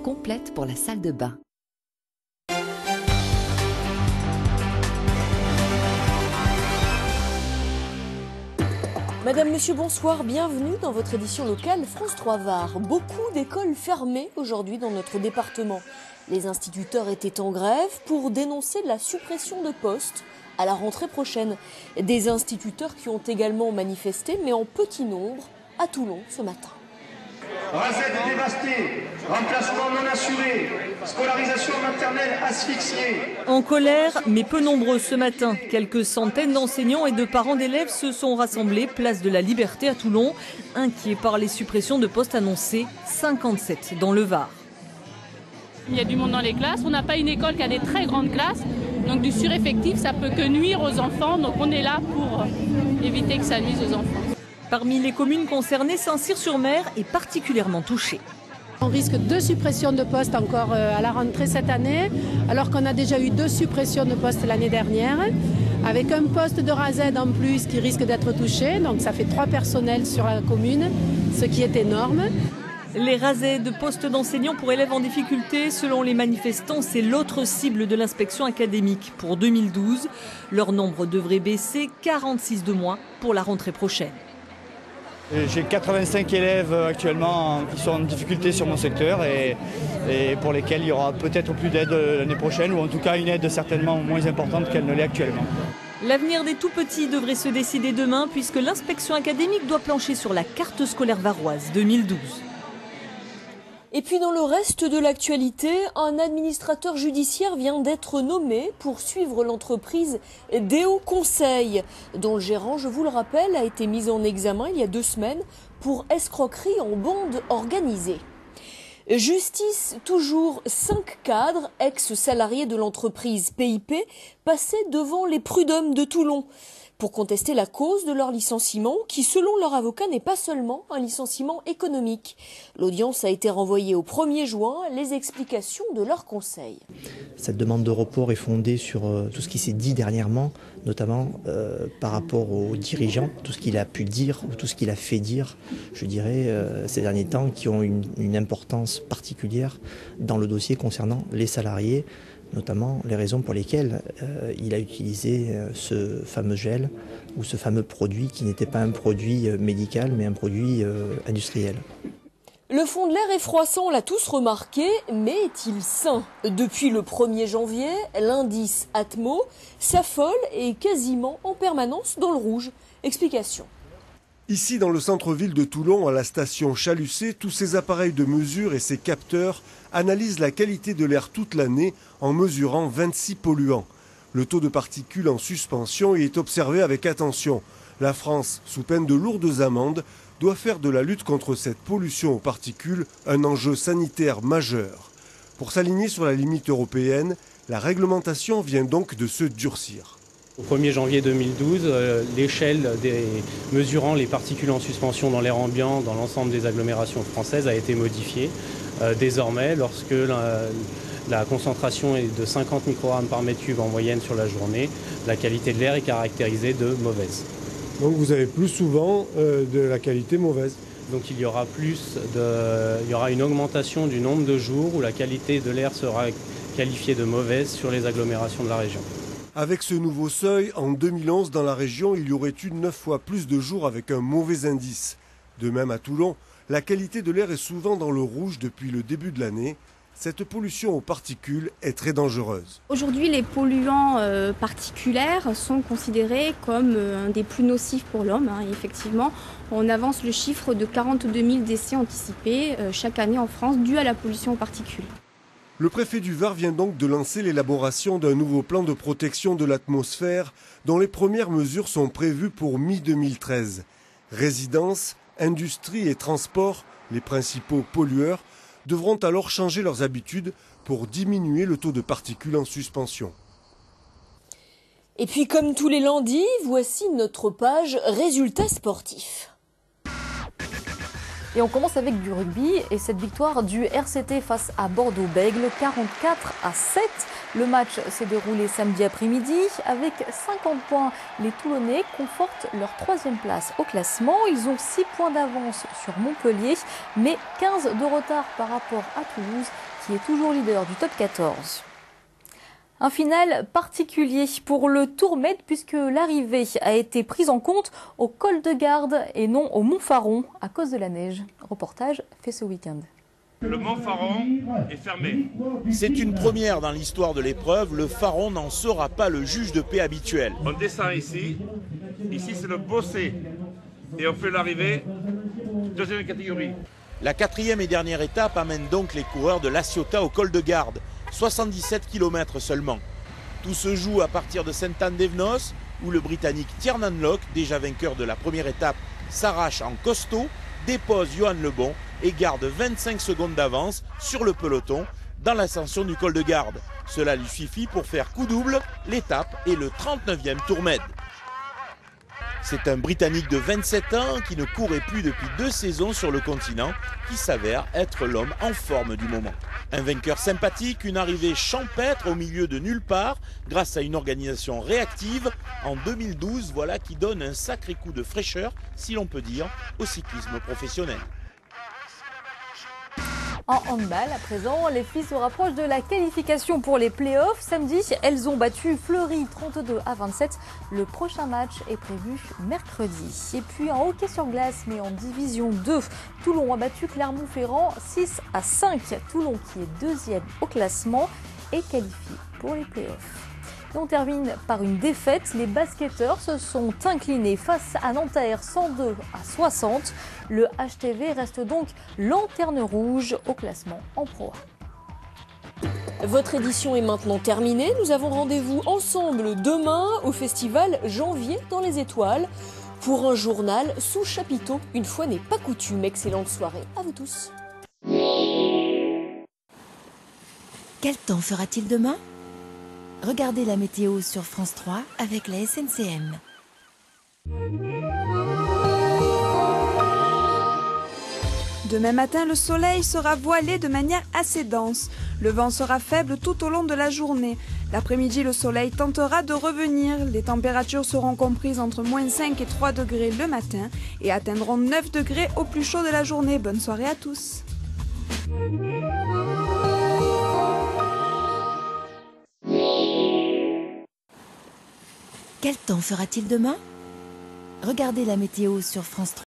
Complète pour la salle de bain. Madame, Monsieur, bonsoir, bienvenue dans votre édition locale France 3 Var. Beaucoup d'écoles fermées aujourd'hui dans notre département. Les instituteurs étaient en grève pour dénoncer la suppression de postes à la rentrée prochaine. Des instituteurs qui ont également manifesté, mais en petit nombre, à Toulon ce matin. Rasette dévastée, remplacement non assuré, scolarisation maternelle asphyxiée. En colère, mais peu nombreux ce matin, quelques centaines d'enseignants et de parents d'élèves se sont rassemblés place de la Liberté à Toulon, inquiets par les suppressions de postes annoncées, 57 dans le Var. Il y a du monde dans les classes, on n'a pas une école qui a des très grandes classes, donc du sureffectif ça peut que nuire aux enfants, donc on est là pour éviter que ça nuise aux enfants. Parmi les communes concernées, Saint-Cyr-sur-Mer est particulièrement touchée. On risque 2 suppressions de postes encore à la rentrée cette année, alors qu'on a déjà eu 2 suppressions de postes l'année dernière, avec un poste de RASED en plus qui risque d'être touché, donc ça fait 3 personnels sur la commune, ce qui est énorme. Les rasets de postes d'enseignants pour élèves en difficulté, selon les manifestants, c'est l'autre cible de l'inspection académique. Pour 2012, leur nombre devrait baisser, 46 de moins pour la rentrée prochaine. J'ai 85 élèves actuellement qui sont en difficulté sur mon secteur et pour lesquels il y aura peut-être plus d'aide l'année prochaine, ou en tout cas une aide certainement moins importante qu'elle ne l'est actuellement. L'avenir des tout-petits devrait se décider demain puisque l'inspection académique doit plancher sur la carte scolaire varoise 2012. Et puis dans le reste de l'actualité, un administrateur judiciaire vient d'être nommé pour suivre l'entreprise Déo Conseil, dont le gérant, je vous le rappelle, a été mis en examen il y a 2 semaines pour escroquerie en bande organisée. Justice, toujours 5 cadres, ex-salariés de l'entreprise PIP, passaient devant les prud'hommes de Toulon pour contester la cause de leur licenciement, qui selon leur avocat n'est pas seulement un licenciement économique. L'audience a été renvoyée au 1er juin, les explications de leur conseil. Cette demande de report est fondée sur tout ce qui s'est dit dernièrement, notamment par rapport aux dirigeants, tout ce qu'il a pu dire ou tout ce qu'il a fait dire, je dirais, ces derniers temps, qui ont une importance particulière dans le dossier concernant les salariés, notamment les raisons pour lesquelles il a utilisé ce fameux gel ou ce fameux produit qui n'était pas un produit médical mais un produit industriel. Le fond de l'air est froissant, on l'a tous remarqué, mais est-il sain? Depuis le 1er janvier, l'indice Atmo s'affole et est quasiment en permanence dans le rouge. Explication. Ici, dans le centre-ville de Toulon, à la station Chalucé, tous ces appareils de mesure et ces capteurs analysent la qualité de l'air toute l'année en mesurant 26 polluants. Le taux de particules en suspension y est observé avec attention. La France, sous peine de lourdes amendes, doit faire de la lutte contre cette pollution aux particules un enjeu sanitaire majeur. Pour s'aligner sur la limite européenne, la réglementation vient donc de se durcir. Au 1er janvier 2012, l'échelle mesurant les particules en suspension dans l'air ambiant dans l'ensemble des agglomérations françaises a été modifiée. Désormais, lorsque la concentration est de 50 microgrammes par mètre cube en moyenne sur la journée, la qualité de l'air est caractérisée de mauvaise. Donc vous avez plus souvent de la qualité mauvaise. Donc il y aura une augmentation du nombre de jours où la qualité de l'air sera qualifiée de mauvaise sur les agglomérations de la région. Avec ce nouveau seuil, en 2011, dans la région, il y aurait eu 9 fois plus de jours avec un mauvais indice. De même à Toulon, la qualité de l'air est souvent dans le rouge depuis le début de l'année. Cette pollution aux particules est très dangereuse. Aujourd'hui, les polluants particulaires sont considérés comme un des plus nocifs pour l'homme. Effectivement, on avance le chiffre de 42 000 décès anticipés chaque année en France dus à la pollution aux particules. Le préfet du Var vient donc de lancer l'élaboration d'un nouveau plan de protection de l'atmosphère dont les premières mesures sont prévues pour mi-2013. Résidences, industrie et transport, les principaux pollueurs, devront alors changer leurs habitudes pour diminuer le taux de particules en suspension. Et puis comme tous les lundis, voici notre page résultats sportifs. Et on commence avec du rugby et cette victoire du RCT face à Bordeaux-Bègles, 44-7. Le match s'est déroulé samedi après-midi. Avec 50 points, les Toulonnais confortent leur 3e place au classement. Ils ont 6 points d'avance sur Montpellier, mais 15 de retard par rapport à Toulouse, qui est toujours leader du top 14. Un final particulier pour le Tourmed puisque l'arrivée a été prise en compte au col de Garde et non au Montfaron à cause de la neige. Reportage fait ce week-end. Le Montfaron est fermé. C'est une première dans l'histoire de l'épreuve. Le Faron n'en sera pas le juge de paix habituel. On descend ici. Ici, c'est le Bossé. Et on fait l'arrivée, 2e catégorie. La 4e et dernière étape amène donc les coureurs de La Ciotat au col de Garde. 77 km seulement. Tout se joue à partir de Sainte-Anne-d'Evenos, où le Britannique Tiernan Locke, déjà vainqueur de la première étape, s'arrache en costaud, dépose Johan Lebon et garde 25 secondes d'avance sur le peloton dans l'ascension du col de Garde. Cela lui suffit pour faire coup double, l'étape et le 39e Tourmed. C'est un Britannique de 27 ans qui ne courait plus depuis 2 saisons sur le continent, qui s'avère être l'homme en forme du moment. Un vainqueur sympathique, une arrivée champêtre au milieu de nulle part, grâce à une organisation réactive. En 2012, voilà qui donne un sacré coup de fraîcheur, si l'on peut dire, au cyclisme professionnel. En handball, à présent, les filles se rapprochent de la qualification pour les playoffs. Samedi, elles ont battu Fleury 32-27. Le prochain match est prévu mercredi. Et puis en hockey sur glace, mais en division 2, Toulon a battu Clermont-Ferrand 6-5. Toulon, qui est 2e au classement, est qualifié pour les playoffs. Et on termine par une défaite. Les basketteurs se sont inclinés face à Nanterre 102-60. Le HTV reste donc lanterne rouge au classement en Pro A. Votre édition est maintenant terminée. Nous avons rendez-vous ensemble demain au festival Janvier dans les étoiles pour un journal sous chapiteau. Une fois n'est pas coutume. Excellente soirée à vous tous. Quel temps fera-t-il demain ? Regardez la météo sur France 3 avec la SNCM. Demain matin, le soleil sera voilé de manière assez dense. Le vent sera faible tout au long de la journée. L'après-midi, le soleil tentera de revenir. Les températures seront comprises entre -5 et 3 degrés le matin et atteindront 9 degrés au plus chaud de la journée. Bonne soirée à tous. Quel temps fera-t-il demain ? Regardez la météo sur France 3.